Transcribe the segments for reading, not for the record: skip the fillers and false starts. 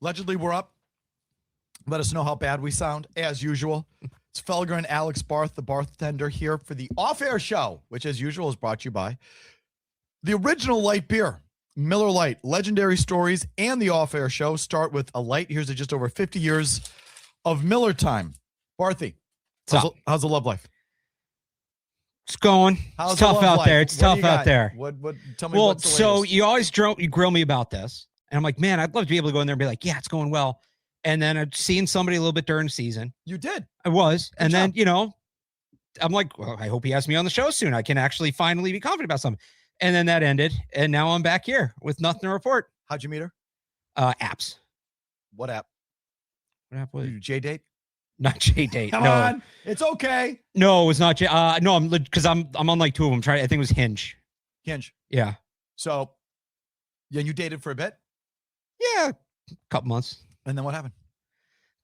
Allegedly, we're up. Let us know how bad we sound, as usual. It's Felger and Alex Barth, the bartender, here for the off-air show, which, as usual, is brought to you by the original light beer, Miller Lite. Legendary stories and the off-air show start with a light. Here's to just over 50 years of Miller time. Barthy, how's the love life? It's going. How's it's tough out life? there. It's What do tough you got? out there. What? Tell me. Well, what's the so latest? you always grill me about this, and I'm like, man, I'd love to be able to go in there and be like, yeah, it's going well. And then I'd seen somebody a little bit during the season. You did. I was, Good and job. then I'm like, well, I hope he has me on the show soon. I can actually finally be confident about something. And then that ended, and now I'm back here with nothing to report. How'd you meet her? Apps. What app? What app was it? J-Date? Not J-Date. Come no. on. It's okay. No, it was not J. No, I'm because I'm on like two of them. I think it was Hinge. Hinge. Yeah. So, yeah, you dated for a bit? Yeah, a couple months. And then what happened?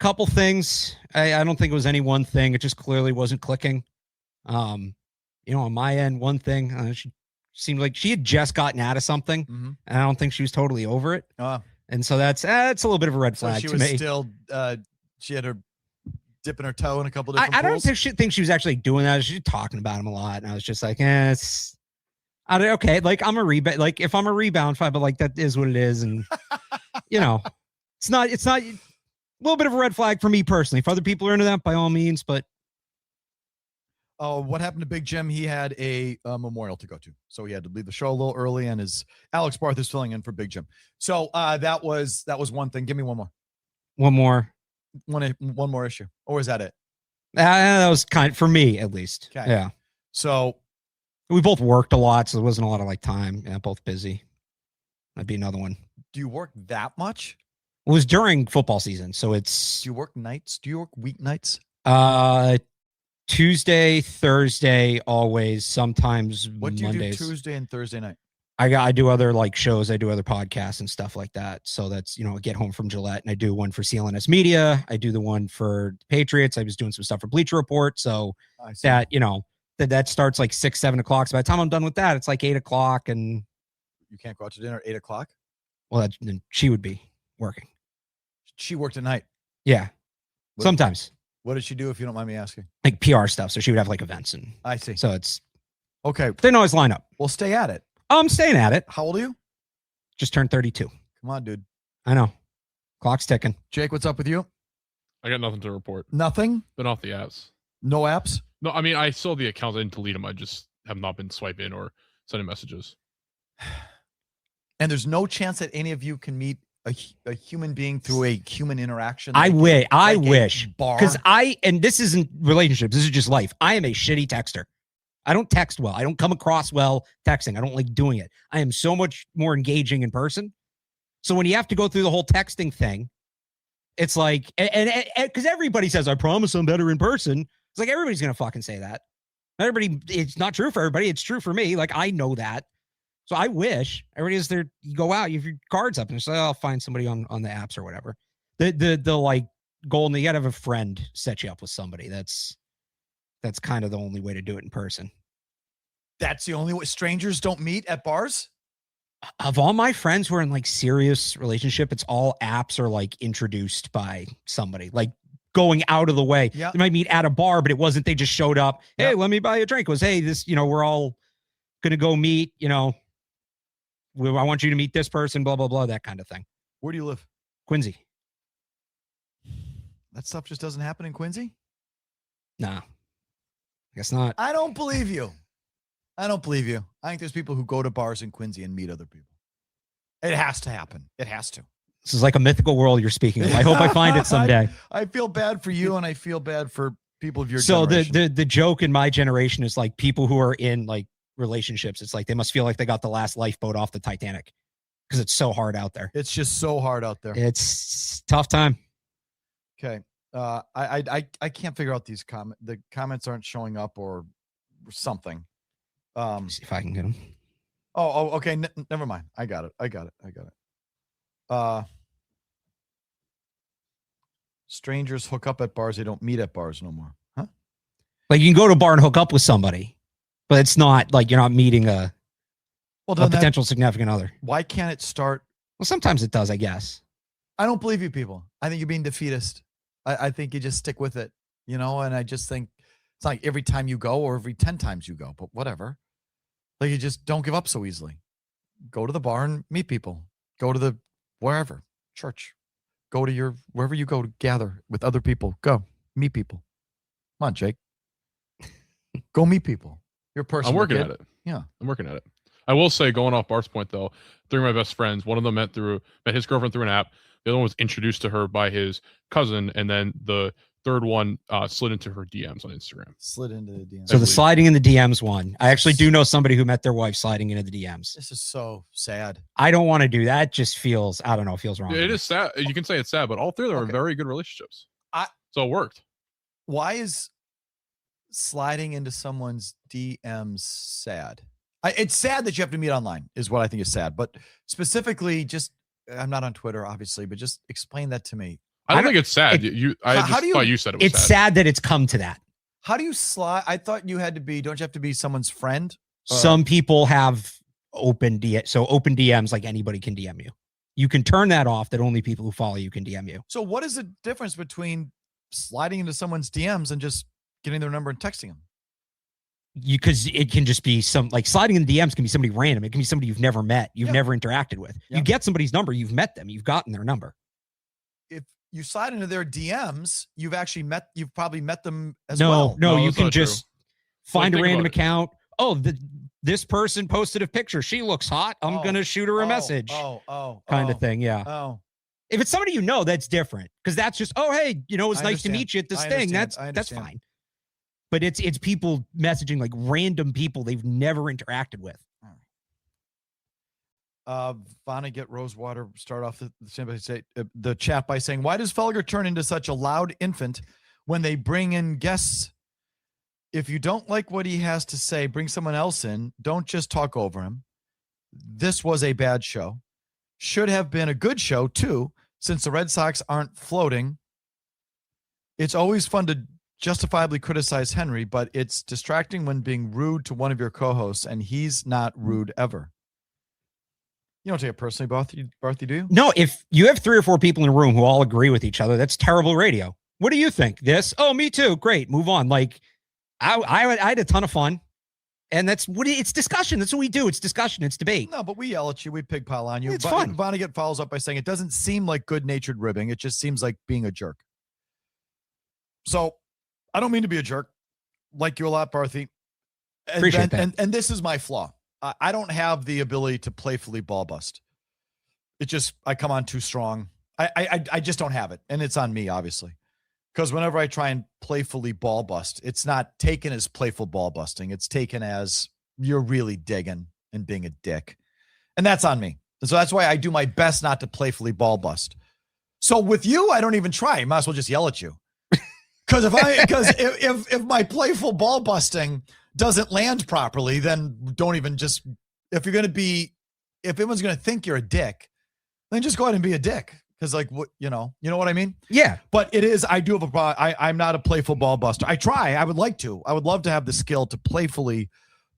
Couple things. I don't think it was any one thing. It just clearly wasn't clicking. On my end, one thing, she seemed like she had just gotten out of something, and I don't think she was totally over it. And so it's a little bit of a red flag she to was me. Still, she had her dipping her toe in a couple different I don't pools. think she was actually doing that. She was talking about him a lot, and I was just like, okay. Like I'm a rebound. Like if I'm a rebound, fine, but like that is what it is, and it's not. A little bit of a red flag for me personally. If other people are into that, by all means, but. Oh, what happened to Big Jim? He had a memorial to go to, so he had to leave the show a little early. And Alex Barth is filling in for Big Jim. So that was one thing. Give me one more. One More issue, or is that it? That was kind for me at least. Okay. Yeah. So we both worked a lot, so there wasn't a lot of like time. Yeah, both busy. That'd be another one. Do you work that much? It was during football season, so it's. Do you work nights? Do you work weeknights? Tuesday, Thursday, always. Sometimes what do you Mondays. do Tuesday and Thursday night? I do other like shows. I do other podcasts and stuff like that. So that's I get home from Gillette, and I do one for CLNS Media. I do the one for the Patriots. I was doing some stuff for Bleacher Report. So that that starts like 6, 7 o'clock. So by the time I'm done with that, it's like 8 o'clock, and you can't go out to dinner at 8 o'clock. Well, then she would be working. She worked at night. Yeah, sometimes. What did she do, if you don't mind me asking? Like PR stuff. So she would have like events, and I see. So it's okay. They didn't always line up. Well, stay at it. I'm staying at it. How old are you? Just turned 32. Come on, dude. I know. Clock's ticking. Jake, what's up with you? I got nothing to report. Nothing? Been off the apps. No apps? No, I mean, I saw the accounts. I didn't delete them. I just have not been swiping or sending messages. And there's no chance that any of you can meet a human being through a human interaction? I wish. Bar? Because and this isn't relationships. This is just life. I am a shitty texter. I don't text well. I don't come across well texting. I don't like doing it. I am so much more engaging in person. So when you have to go through the whole texting thing, it's like, and because everybody says, I promise I'm better in person. It's like, everybody's going to fucking say that. Everybody, it's not true for everybody. It's true for me. Like, I know that. So I wish everybody is there. You go out, you have your cards up, and it's like, I'll find somebody on the apps or whatever. The like golden, you got to have a friend set you up with somebody. That's kind of the only way to do it in person. That's the only way. Strangers don't meet at bars? Of all my friends who are in like serious relationship, it's all apps are like introduced by somebody, like going out of the way. Yeah. They might meet at a bar, but it wasn't, they just showed up. Hey, let me buy you a drink. It was, hey, this, we're all going to go meet, I want you to meet this person, blah, blah, blah, that kind of thing. Where do you live? Quincy. That stuff just doesn't happen in Quincy? Nah, I guess not. I don't believe you. I think there's people who go to bars in Quincy and meet other people. It has to happen. It has to. This is like a mythical world you're speaking of. I hope I find it someday. I feel bad for you, and I feel bad for people of your generation. So the joke in my generation is like people who are in like relationships. It's like they must feel like they got the last lifeboat off the Titanic because it's so hard out there. It's just so hard out there. It's tough time. Okay. I can't figure out these comments. The comments aren't showing up or something. See if I can get them. Oh, okay. Never mind. I got it. Strangers hook up at bars. They don't meet at bars no more. Huh? Like you can go to a bar and hook up with somebody, but it's not like you're not meeting a potential significant other. Why can't it start? Well, sometimes it does, I guess. I don't believe you people. I think you're being defeatist. I think you just stick with it, and I just think it's not like every time you go or every 10 times you go, but whatever. Like you just don't give up so easily. Go to the bar and meet people. Go to the wherever, church. Go to wherever you go to gather with other people. Go meet people. Come on, Jake. Go meet people. You're a person. I'm working at it. Yeah. I'm working at it. I will say, going off Bart's point though, 3 of my best friends, one of them met his girlfriend through an app. The other one was introduced to her by his cousin, and then the third one slid into her DMs on Instagram. Slid into the DMs. So the sliding in the DMs one. I actually do know somebody who met their wife sliding into the DMs. This is so sad. I don't want to do that. It just feels, I don't know, feels wrong. It is sad. You can say it's sad, but all 3 of them are very good relationships. So it worked. Why is sliding into someone's DMs sad? It's sad that you have to meet online is what I think is sad. But specifically, just I'm not on Twitter, obviously, but just explain that to me. I don't think it's sad. I thought you said it was it's sad that it's come to that. How do you slide? I thought you had to be, don't you have to be someone's friend? Some people have open DMs, like anybody can DM you. You can turn that off, that only people who follow you can DM you. So what is the difference between sliding into someone's DMs and just getting their number and texting them? Because it can just be sliding in the DMs can be somebody random. It can be somebody you've never met, you've never interacted with. You get somebody's number, you've met them, you've gotten their number. If you slide into their DMs, you've probably met them as well. No, you can just find a random account. Oh, this person posted a picture. She looks hot. I'm going to shoot her a message. Kind of thing. Yeah. Oh. If it's somebody that's different. Because that's just, oh, hey, it was nice to meet you at this thing. That's fine. But it's people messaging like random people they've never interacted with. Vonnegut Rosewater start off the chat by saying, why does Felger turn into such a loud infant when they bring in guests? If you don't like what he has to say, bring someone else in. Don't just talk over him. This was a bad show. Should have been a good show, too, since the Red Sox aren't floating. It's always fun to justifiably criticize Henry, but it's distracting when being rude to one of your co-hosts, and he's not rude ever. You don't take it personally, Barthy, do you? No, if you have 3 or 4 people in a room who all agree with each other, that's terrible radio. What do you think? This? Oh, me too. Great. Move on. Like, I had a ton of fun, and it's discussion. That's what we do. It's discussion. It's debate. No, but we yell at you. We pig pile on you. It's fun. Vonnegut follows up by saying, it doesn't seem like good-natured ribbing. It just seems like being a jerk. So I don't mean to be a jerk. Like you a lot, Barthy. Appreciate that. And this is my flaw. I don't have the ability to playfully ball bust. I come on too strong. I just don't have it. And it's on me, obviously. Because whenever I try and playfully ball bust, it's not taken as playful ball busting. It's taken as you're really digging and being a dick. And that's on me. And so that's why I do my best not to playfully ball bust. So with you, I don't even try. I might as well just yell at you. Because if my playful ball busting doesn't land properly, then don't even just, if everyone's going to think you're a dick, then just go ahead and be a dick. Because you know what I mean? Yeah. But I do have a problem. I'm not a playful ball buster. I try. I would like to. I would love to have the skill to playfully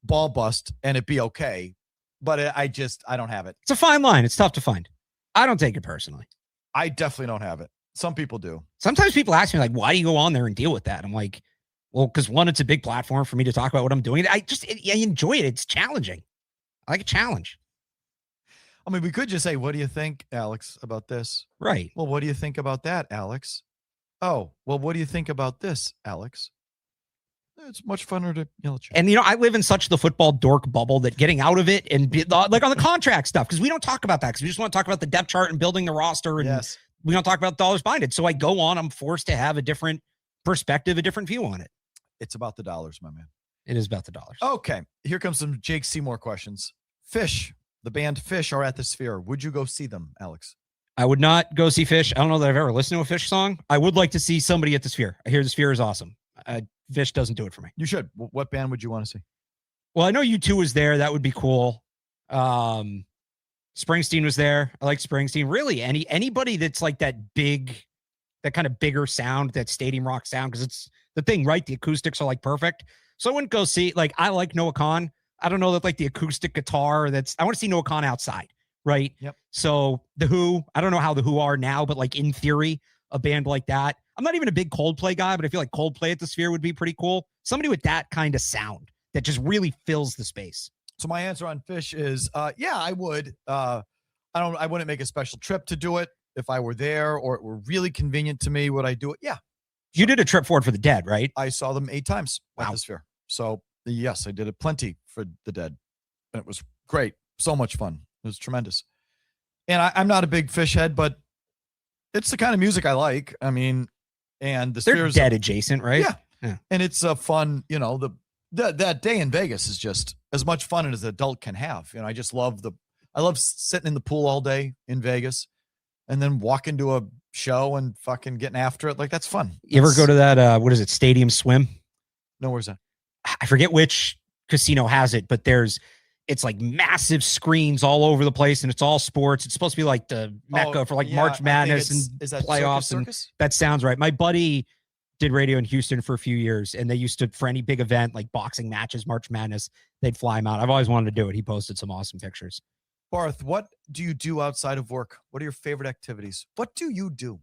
ball bust and it be okay. But I don't have it. It's a fine line. It's tough to find. I don't take it personally. I definitely don't have it. Some people do. Sometimes people ask me, like, why do you go on there and deal with that? I'm like, well, because one, it's a big platform for me to talk about what I'm doing. I enjoy it. It's challenging. I like a challenge. I mean, we could just say, what do you think, Alex, about this? Right. Well, what do you think about that, Alex? Oh, well, what do you think about this, Alex? It's much funner to yell at you. And, I live in such the football dork bubble that getting out of it and like on the contract stuff, because we don't talk about that, because we just want to talk about the depth chart and building the roster. And we don't talk about dollars behind it. So I go on, I'm forced to have a different perspective, a different view on it. It's about the dollars, my man. It is about the dollars. Okay. Here comes some Jake Seymour questions. Fish, the band Fish are at the Sphere. Would you go see them, Alex? I would not go see Fish. I don't know that I've ever listened to a Fish song. I would like to see somebody at the Sphere. I hear the Sphere is awesome. Fish doesn't do it for me. You should. What band would you want to see? Well, I know U2 was there. That would be cool. Springsteen was there. I like Springsteen. Really, anybody that's like that kind of bigger sound, that stadium rock sound, because it's the thing, right? The acoustics are like perfect. So I wouldn't go see, I like Noah Kahan. I don't know that like the acoustic guitar I want to see Noah Kahan outside right? Yep. So the Who, I don't know how the Who are now, but like in theory, a band like that. I'm not even a big Coldplay guy, but I feel like Coldplay at the Sphere would be pretty cool. Somebody with that kind of sound that just really fills the space. So my answer on Fish is, yeah, I would. I wouldn't make a special trip to do it if I were there or it were really convenient to me. Would I do it? Yeah. You did a trip forward for the Dead, right? I saw them 8 times at Wow. the Sphere. So yes, I did it plenty for the Dead. And it was great. So much fun. It was tremendous. And I'm not a big Fish head, but it's the kind of music I like. I mean, and the They're Sphere's Dead adjacent, right? Yeah. And it's a fun, that day in Vegas is just as much fun as an adult can have. I just love I love sitting in the pool all day in Vegas and then walking to a show and fucking getting after it. Like, that's fun. You ever go to that, what is it, Stadium Swim? No, where's that? I forget which casino has it, but it's like massive screens all over the place and it's all sports. It's supposed to be like the Mecca for like March Madness and is that playoffs. Circus? That sounds right. My buddy did radio in Houston for a few years and they used to, for any big event, like boxing matches, March Madness, they'd fly him out. I've always wanted to do it. He posted some awesome pictures. Barth, what do you do outside of work? What are your favorite activities? What do you do?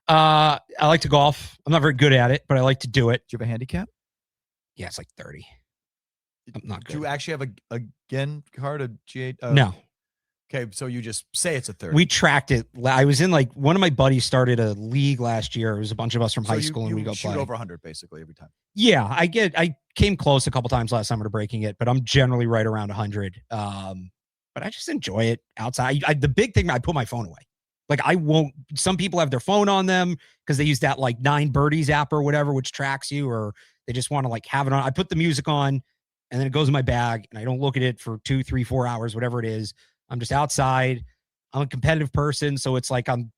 I like to golf. I'm not very good at it, but I like to do it. Do you have a handicap? Yeah, it's like 30. I'm not good. Do you actually have a GEN card, a G8? No. Okay, so you just say it's a 30. We tracked it. I was in one of my buddies started a league last year. It was a bunch of us from high school and we go shoot play. over 100 basically every time. Yeah, I came close a couple times last summer to breaking it, but I'm generally right around 100. But I just enjoy it outside. The big thing, I put my phone away. Like I won't, some people have their phone on them because they use that like 9 Birdies app or whatever, which tracks you, or they just want to like have it on. I put the music on and then it goes in my bag and I don't look at it for 2, 3, 4 hours, whatever it is. I'm just outside. I'm a competitive person. So it's like, I'm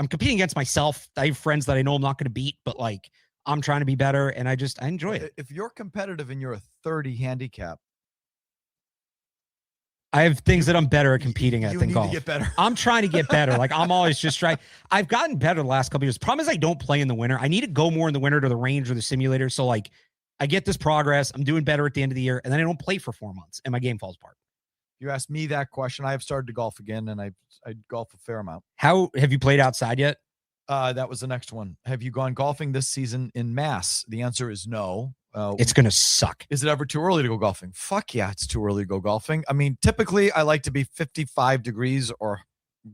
competing against myself. I have friends that I know I'm not going to beat, but like I'm trying to be better. And I enjoy it. If you're competitive and you're a 30 handicap, I have things that I'm better at competing at than golf. You need to get better. I'm trying to get better. Like I'm always just trying. I've gotten better the last couple of years. Problem is I don't play in the winter. I need to go more in the winter to the range or the simulator. So like I get this progress. I'm doing better at the end of the year and then I don't play for 4 months and my game falls apart. You asked me that question. I have started to golf again and I golf a fair amount. How have you played outside yet? That was the next one. Have you gone golfing this season in Mass? The answer is no. It's going to suck. Is it ever too early to go golfing? Fuck yeah, it's too early to go golfing. I mean, typically I like to be 55 degrees or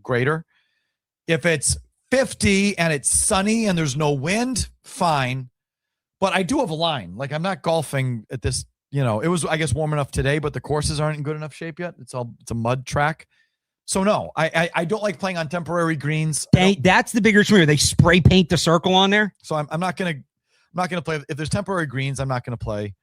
greater. If it's 50 and it's sunny and there's no wind, fine. But I do have a line. Like I'm not golfing at this, it was, I guess, warm enough today, but the courses aren't in good enough shape yet. It's a mud track. So no, I don't like playing on temporary greens. That's the bigger issue. They spray paint the circle on there. So I'm not going to play. If there's temporary greens, I'm not going to play.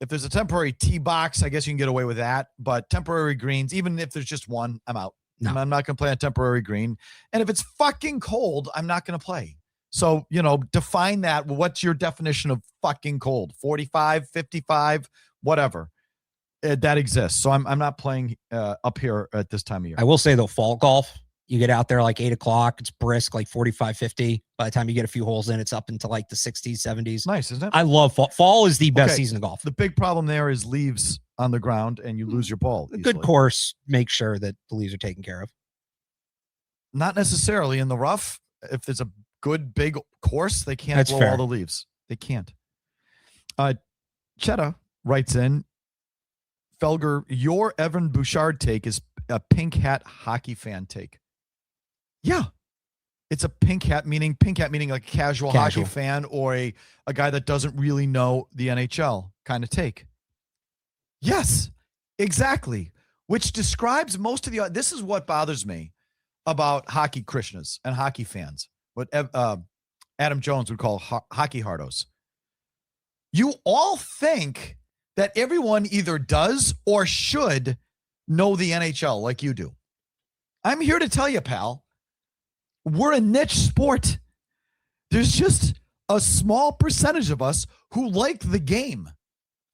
If there's a temporary tee box, I guess you can get away with that. But temporary greens, even if there's just one, I'm out. No. I'm not going to play on temporary green. And if it's fucking cold, I'm not going to play. So, define that. What's your definition of fucking cold? 45, 55, whatever. That exists. So I'm not playing up here at this time of year. I will say though, fall golf, you get out there like 8 o'clock, it's brisk, like 45, 50. By the time you get a few holes in, it's up into like the 60s, 70s. Nice, isn't it? I love fall. Fall is the best season of golf. The big problem there is leaves on the ground and you lose your ball. A good course makes sure that the leaves are taken care of. Not necessarily in the rough. If there's a good big course, they can't blow all the leaves. They can't. Chetta writes in, Felger, your Evan Bouchard take is a pink hat hockey fan take. Yeah. It's a pink hat meaning like a casual hockey fan or a guy that doesn't really know the NHL kind of take. Yes, exactly. Which describes most of this is what bothers me about hockey Krishnas and hockey fans. What Adam Jones would call hockey hardos. You all think that everyone either does or should know the NHL like you do. I'm here to tell you, pal, we're a niche sport. There's just a small percentage of us who like the game,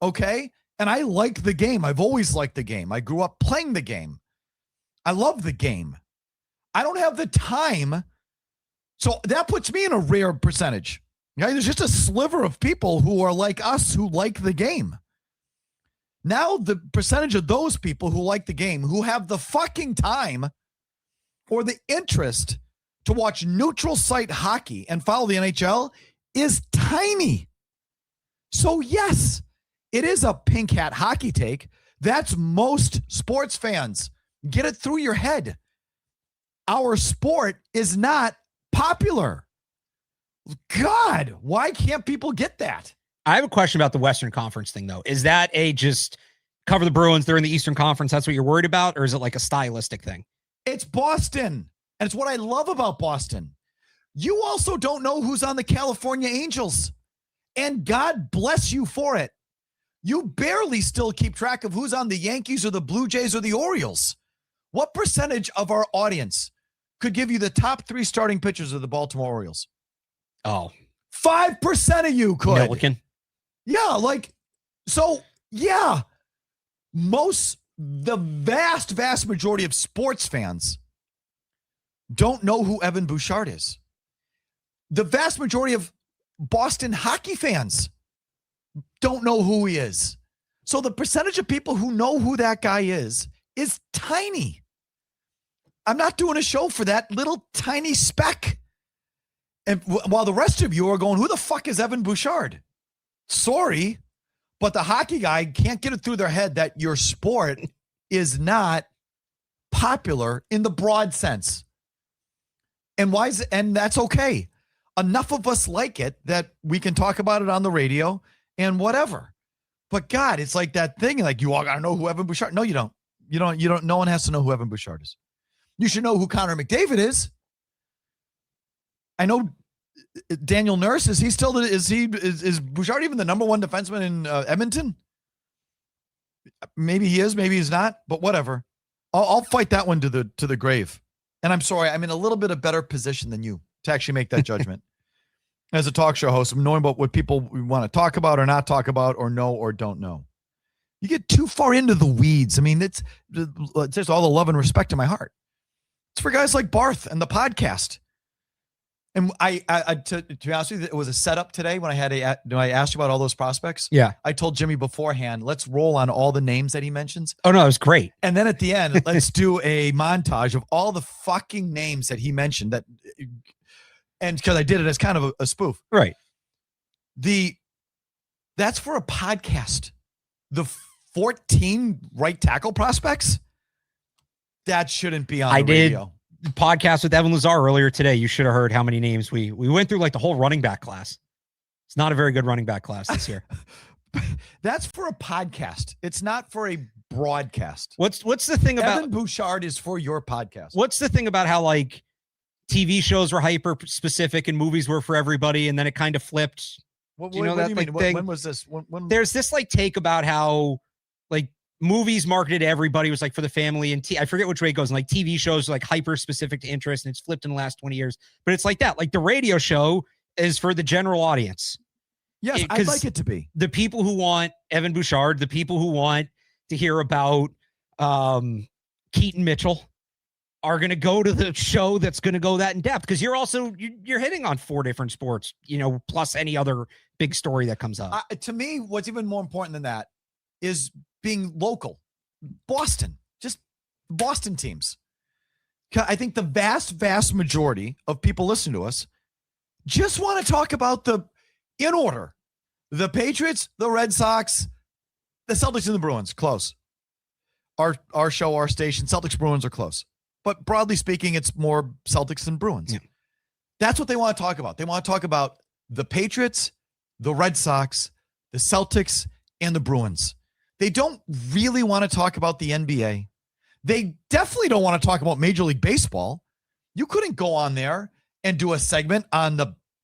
okay? And I like the game. I've always liked the game. I grew up playing the game. I love the game. I don't have the time. So that puts me in a rare percentage. Okay? There's just a sliver of people who are like us who like the game. Now the percentage of those people who like the game, who have the fucking time or the interest to watch neutral site hockey and follow the NHL is tiny. So yes, it is a pink hat hockey take. That's most sports fans. Get it through your head. Our sport is not popular. God, why can't people get that? I have a question about the Western Conference thing, though. Is that a just cover the Bruins, they're in the Eastern Conference, that's what you're worried about? Or is it like a stylistic thing? It's Boston. And it's what I love about Boston. You also don't know who's on the California Angels. And God bless you for it. You barely still keep track of who's on the Yankees or the Blue Jays or the Orioles. What percentage of our audience could give you the top 3 starting pitchers of the Baltimore Orioles? Oh, 5% of you could. Milliken. Yeah, the vast majority of sports fans don't know who Evan Bouchard is. The vast majority of Boston hockey fans don't know who he is. So the percentage of people who know who that guy is tiny. I'm not doing a show for that little tiny speck. And while the rest of you are going, who the fuck is Evan Bouchard? Sorry, but the hockey guy can't get it through their head that your sport is not popular in the broad sense. And and that's okay. Enough of us like it that we can talk about it on the radio and whatever. But God, it's like that thing, like you all gotta know who Evan Bouchard. No, you don't. You don't. No one has to know who Evan Bouchard is. You should know who Connor McDavid is. I know Daniel Nurse. Is he still? Is Bouchard even the number 1 defenseman in Edmonton? Maybe he is. Maybe he's not. But whatever. I'll fight that one to the grave. And I'm sorry, I'm in a little bit of better position than you to actually make that judgment. As a talk show host, I'm knowing about what people want to talk about or not talk about or know or don't know. You get too far into the weeds. I mean, it's just all the love and respect in my heart. It's for guys like Barth and the podcast. And to be honest with you, it was a setup today when I asked you about all those prospects. Yeah. I told Jimmy beforehand, let's roll on all the names that he mentions. Oh, no, it was great. And then at the end, let's do a montage of all the fucking names that he mentioned and because I did it as kind of a spoof. Right. That's for a podcast. The 14 right tackle prospects, that shouldn't be on the radio. Podcast with Evan Lazar earlier today. You should have heard how many names we went through, like the whole running back class. It's not a very good running back class this year. That's for a podcast. It's not for a broadcast. What's the thing about Evan Bouchard is for your podcast? What's the thing about how like TV shows were hyper specific and movies were for everybody, and then it kind of flipped? What do you know do that you like mean? thing? When was this? When? There's this like take about how like movies marketed to everybody was like for the family, and I forget which way it goes. And like TV shows are like hyper specific to interest, and it's flipped in the last 20 years. But it's like that. Like the radio show is for the general audience. Yes, I'd like it to be. The people who want Evan Bouchard, the people who want to hear about Keaton Mitchell are going to go to the show that's going to go that in depth, because you're hitting on 4 different sports, plus any other big story that comes up. To me, what's even more important than that is being local. Boston, just Boston teams. I think the vast majority of people listening to us just want to talk about in order, the Patriots, the Red Sox, the Celtics, and the Bruins. Close. Our show, our station, Celtics, Bruins are close. But broadly speaking, it's more Celtics than Bruins. Yeah. That's what they want to talk about. They want to talk about the Patriots, the Red Sox, the Celtics, and the Bruins. They don't really want to talk about the NBA. They definitely don't want to talk about Major League Baseball. You couldn't go on there and do a segment on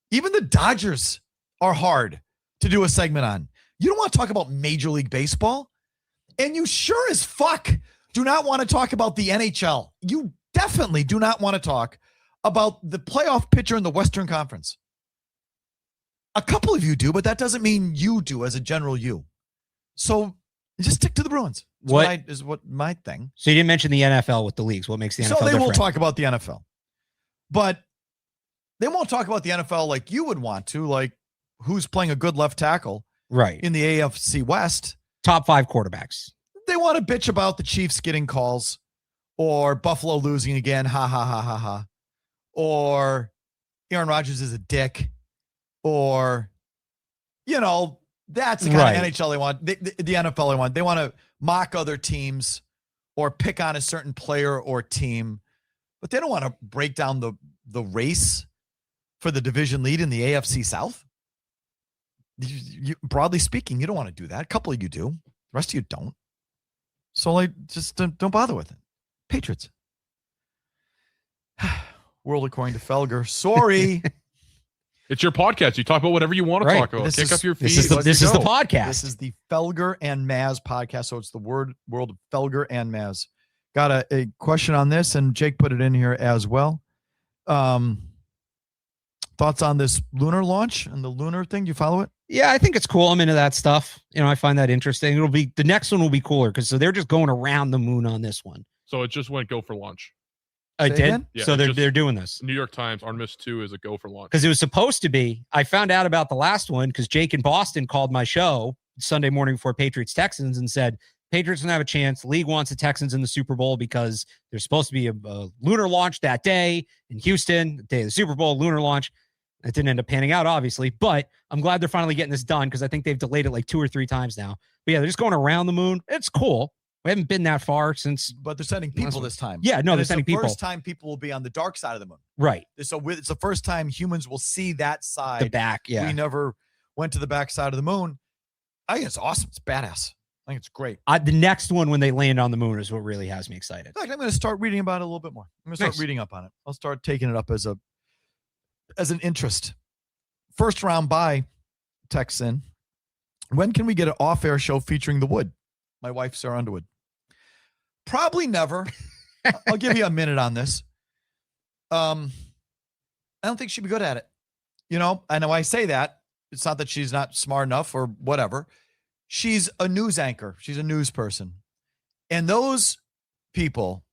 even the Dodgers are hard to do a segment on. You don't want to talk about Major League Baseball. And you sure as fuck do not want to talk about the NHL. You definitely do not want to talk about the playoff picture in the Western Conference. A couple of you do, but that doesn't mean you do as a general you. So just stick to the Bruins. What is my thing. So you didn't mention the NFL with the leagues. What makes the NFL different? So they will talk about the NFL. But they won't talk about the NFL like you would want to, like who's playing a good left tackle right in the AFC West. top 5 quarterbacks. They want to bitch about the Chiefs getting calls or Buffalo losing again. Ha, ha, ha, ha, ha. Or Aaron Rodgers is a dick. Or, that's the kind of NHL they want. The NFL they want. They want to mock other teams or pick on a certain player or team. But they don't want to break down the race for the division lead in the AFC South. Broadly speaking, you don't want to do that. A couple of you do. The rest of you don't. So just don't bother with it. Patriots. World according to Felger. Sorry. It's your podcast. You talk about whatever you want to talk about. Kick up your feet. This is the podcast. This is the Felger and Maz podcast. So it's the world of Felger and Maz. Got a question on this, and Jake put it in here as well. Thoughts on this lunar launch and the lunar thing? Do you follow it? Yeah, I think it's cool. I'm into that stuff. I find that interesting. The next one will be cooler because they're just going around the moon on this one. So it just went go for launch. I did. Again? Yeah, so they're doing this. New York Times, Artemis II is a go for launch. Because it was supposed to be. I found out about the last one because Jake in Boston called my show Sunday morning before Patriots Texans and said Patriots don't have a chance. The league wants the Texans in the Super Bowl because there's supposed to be a lunar launch that day in Houston, the day of the Super Bowl, lunar launch. It didn't end up panning out, obviously, but I'm glad they're finally getting this done because I think they've delayed it like 2 or 3 times now. But yeah, they're just going around the moon. It's cool. We haven't been that far since. But they're sending people this time. Yeah, no, they're sending people. It's the first time people will be on the dark side of the moon. Right. So it's the first time humans will see that side. The back, yeah. We never went to the back side of the moon. I think it's awesome. It's badass. I think it's great. The next one when they land on the moon is what really has me excited. In fact, I'm going to start reading about it a little bit more. I'm going to start reading up on it. I'll start taking it up as an interest. First round by texts in. When can we get an off-air show featuring The Wood? My wife, Sarah Underwood. Probably never. I'll give you a minute on this. I don't think she'd be good at it. I know I say that. It's not that she's not smart enough or whatever. She's a news anchor. She's a news person. And those people,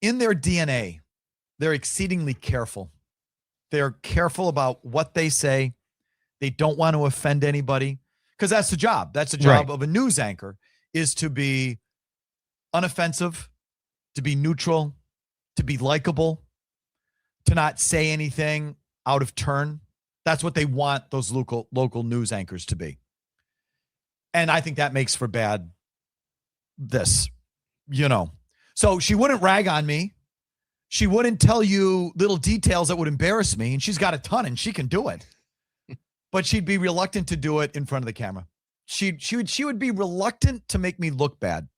in their DNA, they're exceedingly careful. They're careful about what they say. They don't want to offend anybody because that's the job. That's the job of a news anchor, is to be unoffensive, to be neutral, to be likable, to not say anything out of turn. That's what they want those local news anchors to be. And I think that makes for bad So she wouldn't rag on me. She wouldn't tell you little details that would embarrass me. And she's got a ton and she can do it. But she'd be reluctant to do it in front of the camera. She would be reluctant to make me look bad,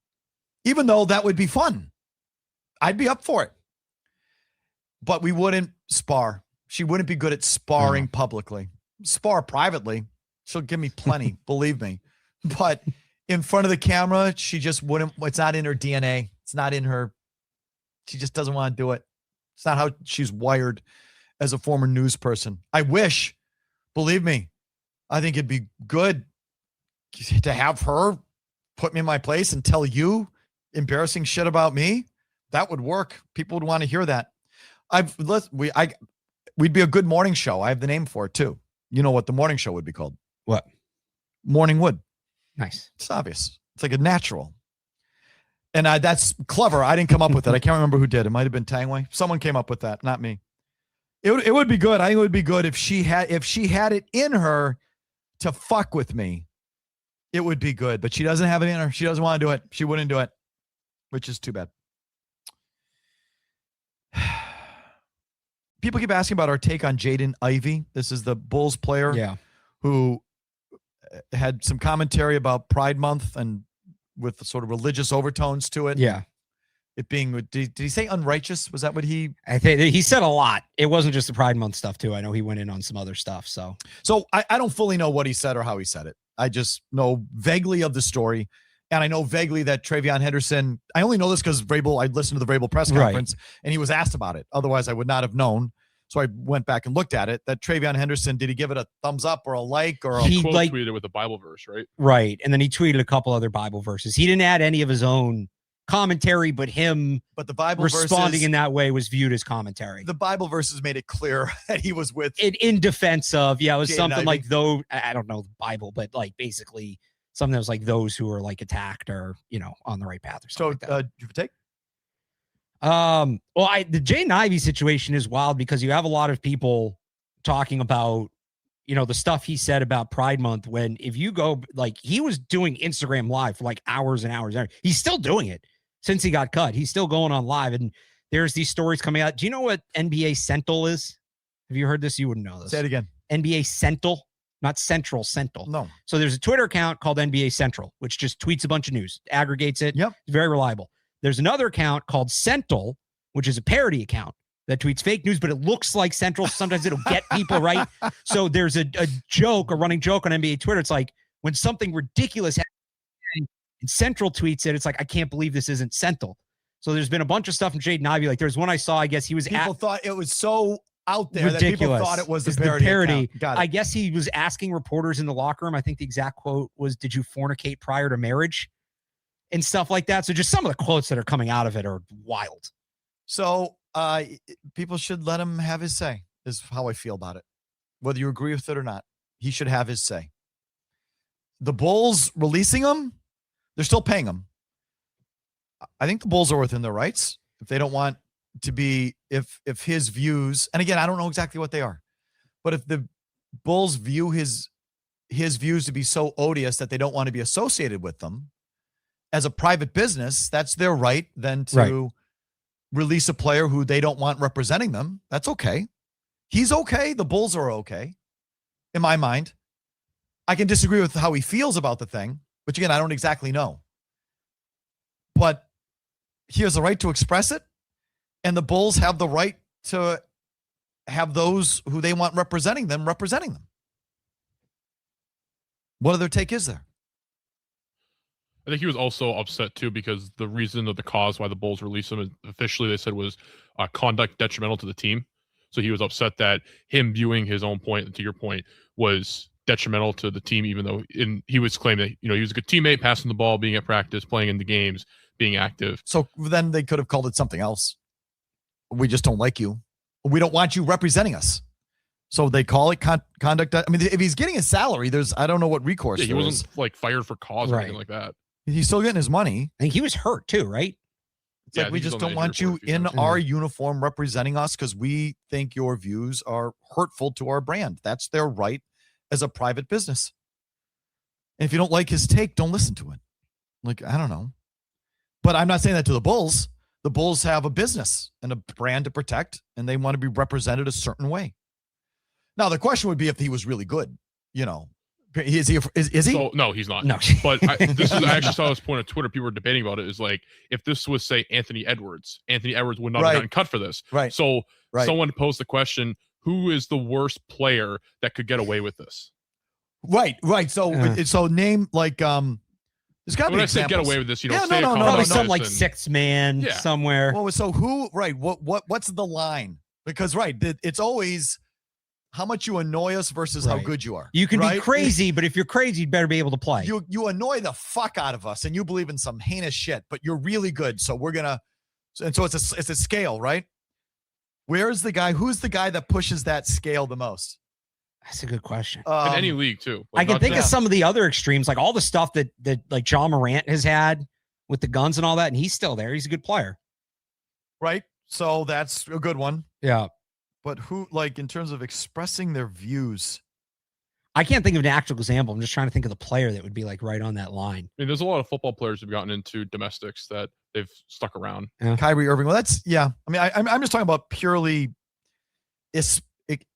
even though that would be fun. I'd be up for it. But we wouldn't spar. She wouldn't be good at sparring publicly. Spar privately. She'll give me plenty, believe me. But in front of the camera, she just wouldn't. It's not in her DNA. It's not in her. She just doesn't want to do it. It's not how she's wired as a former news person. I wish, believe me, I think it'd be good to have her put me in my place and tell you embarrassing shit about me. That would work. People would want to hear that. We'd be a good morning show. I have the name for it too. You know what the morning show would be called? What? Morning Wood. Nice. It's obvious. It's like a natural. And that's clever. I didn't come up with it. I can't remember who did. It might have been Tangway. Someone came up with that, not me. It would be good. I think it would be good if she had it in her to fuck with me. It would be good, but she doesn't have it in her. She doesn't want to do it. She wouldn't do it, which is too bad. People keep asking about our take on Jaden Ivey. This is the Bulls player who had some commentary about Pride Month and with sort of religious overtones to it. Yeah. It being, did he say unrighteous? Was that what I think he said a lot. It wasn't just the Pride Month stuff too. I know he went in on some other stuff. So I don't fully know what he said or how he said it. I just know vaguely of the story. And I know vaguely that Travion Henderson, I only know this because I listened to the Vrabel press conference and he was asked about it. Otherwise I would not have known. So I went back and looked at it. That Travion Henderson, did he give it a thumbs up or a like or he tweeted it with a Bible verse, right? Right. And then he tweeted a couple other Bible verses. He didn't add any of his own commentary, but the Bible responding verses, in that way was viewed as commentary. The Bible verses made it clear that he was with it in defense of, it was Jaden something Ivey. like, though, I don't know the Bible, but like basically something that was like those who are like attacked or, on the right path or something So, like that. you take? Well, the Jaden Ivey situation is wild because you have a lot of people talking about, the stuff he said about Pride Month when if you go, like, he was doing Instagram Live for like hours and hours. He's still doing it since he got cut. He's still going on live. And there's these stories coming out. Do you know what NBA Central is? Have you heard this? You wouldn't know this. Say it again. NBA Central, not Central, Central. No. So there's a Twitter account called NBA Central, which just tweets a bunch of news, aggregates it. Yep. It's very reliable. There's another account called Central, which is a parody account that tweets fake news, but it looks like Central. Sometimes it'll get people right. So there's a running joke on NBA Twitter. It's like when something ridiculous happens and Central tweets it, it's like, I can't believe this isn't Central. So there's been a bunch of stuff from Jaden Ivey. Like there's one I saw, I guess he was People thought it was so out there ridiculous. that people thought it was It's the parody. Got it. I guess he was asking reporters in the locker room. I think the exact quote was, "Did you fornicate prior to marriage?" and stuff like that. So just some of the quotes that are coming out of it are wild. So people should let him have his say, is how I feel about it. Whether you agree with it or not, he should have his say. The Bulls releasing him, they're still paying him. I think the Bulls are within their rights. If they don't want to be, if his views, and again, I don't know exactly what they are, but if the Bulls view his views to be so odious that they don't want to be associated with them as a private business, that's their right then to release a player who they don't want representing them. That's okay. He's okay. The Bulls are okay. In my mind, I can disagree with how he feels about the thing, which again, I don't exactly know, but he has the right to express it. And the Bulls have the right to have those who they want representing them. What other take is there? I think he was also upset too because the reason of the cause why the Bulls released him officially, they said, was conduct detrimental to the team. So he was upset that him viewing his own point, to your point, was detrimental to the team, even though he was claiming that he was a good teammate, passing the ball, being at practice, playing in the games, being active. So then they could have called it something else. We just don't like you. We don't want you representing us. So they call it conduct. I mean, if he's getting a salary, I don't know what recourse. He wasn't like fired for cause or anything like that. He's still getting his money. I think he was hurt too, right? It's like, we just don't want you in our uniform representing us because we think your views are hurtful to our brand. That's their right as a private business. And if you don't like his take, don't listen to it. Like, I don't know. But I'm not saying that to the Bulls. The Bulls have a business and a brand to protect, and they want to be represented a certain way. Now, the question would be if he was really good, Is he? So, no, he's not. No. But I actually saw this point on Twitter. People were debating about it. Is like, if this was, say, Anthony Edwards would not have gotten cut for this. Right. So someone posed the question, who is the worst player that could get away with this? Right. So name like there's got to be when I examples. say get away with this, Yeah, stay Probably some and- like sixth man somewhere. Well, so who? Right. What's the line? Because it's always how much you annoy us versus how good you are. You can be crazy, but if you're crazy, you better be able to play. You annoy the fuck out of us, and you believe in some heinous shit, but you're really good. So we're gonna, and so it's a scale, right? Where's the guy? Who's the guy that pushes that scale the most? That's a good question. In any league too. I can think of some of the other extremes, like all the stuff that like John Morant has had with the guns and all that, and he's still there. He's a good player, right? So that's a good one. Yeah. But who, like, in terms of expressing their views? I can't think of an actual example. I'm just trying to think of the player that would be like right on that line. I mean, there's a lot of football players who've gotten into domestics that they've stuck around. Yeah. Kyrie Irving. Well, that's, yeah. I mean, I'm just talking about purely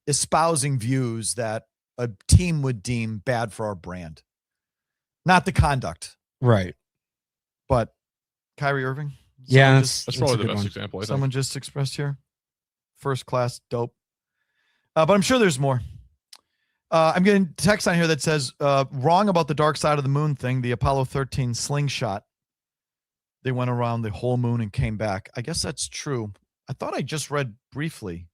espousing views that a team would deem bad for our brand, not the conduct. Right. But Kyrie Irving. Yeah. That's probably the best example. I think. Someone just expressed here. First class dope. But I'm sure there's more. I'm getting text on here that says, wrong about the dark side of the moon thing, the Apollo 13 slingshot. They went around the whole moon and came back. I guess that's true. I thought I just read briefly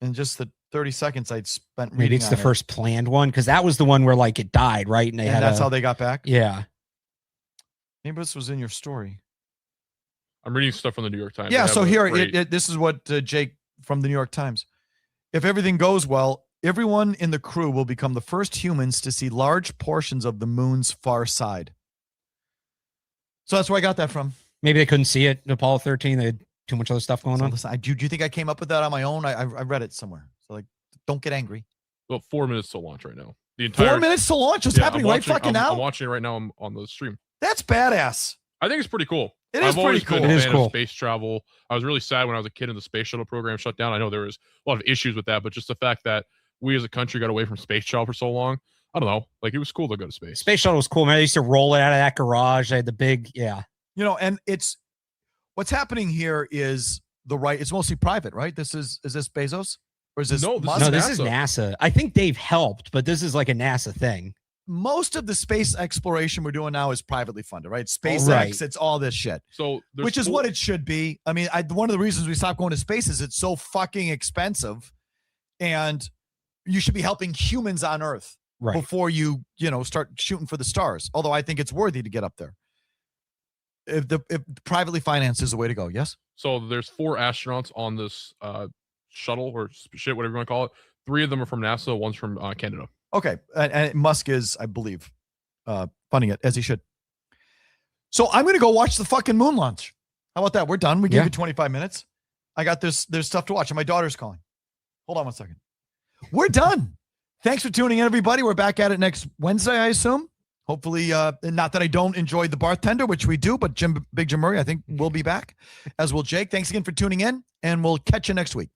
in just the 30 seconds I'd spent reading. Maybe it's the first planned one, because that was the one where like it died, right? And that's how they got back? Yeah. Maybe this was in your story. I'm reading stuff from the New York Times. Yeah, so here, this is what Jake from the New York Times. If everything goes well, Everyone in the crew will become the first humans to see large portions of the moon's far side. So that's where I got that from. Maybe they couldn't see it in Apollo 13. They had too much other stuff going So on. listen, do you think I came up with that on my own? I read it somewhere. So like, don't get angry. Well, 4 minutes to launch right now. The entire 4 minutes to launch is happening right fucking now. I'm watching it right now on the stream. That's badass. I think it's pretty cool. It is I've always pretty been cool. a It is fan cool. of space travel. I was really sad when I was a kid and the space shuttle program shut down. I know there was a lot of issues with that, but just the fact that we as a country got away from space travel for so long, I don't know. Like, it was cool to go to space. Space shuttle was cool, man. They used to roll it out of that garage. They had the big, yeah. You know, and it's what's happening here is it's mostly private, right? Is this Bezos or is this No, this Musk? is No, this is NASA. I think they've helped, but this is like a NASA thing. Most of the space exploration we're doing now is privately funded, right? SpaceX, right. It's all this shit, So which is what it should be. I mean, one of the reasons we stopped going to space is it's so fucking expensive, and you should be helping humans on Earth Right. before you start shooting for the stars. Although I think it's worthy to get up there. If privately financed is the way to go, yes. So there's 4 astronauts on this shuttle or shit, whatever you want to call it. 3 of them are from NASA. One's from Canada. Okay, and Musk is, I believe, funding it as he should. So I'm going to go watch the fucking moon launch. How about that? We're done. We gave Yeah. you 25 minutes. I got this. There's stuff to watch, and my daughter's calling. Hold on one second. We're done. Thanks for tuning in, everybody. We're back at it next Wednesday, I assume. Hopefully, not that I don't enjoy the bartender, which we do, but Big Jim Murray, I think, will be back, as will Jake. Thanks again for tuning in, and we'll catch you next week.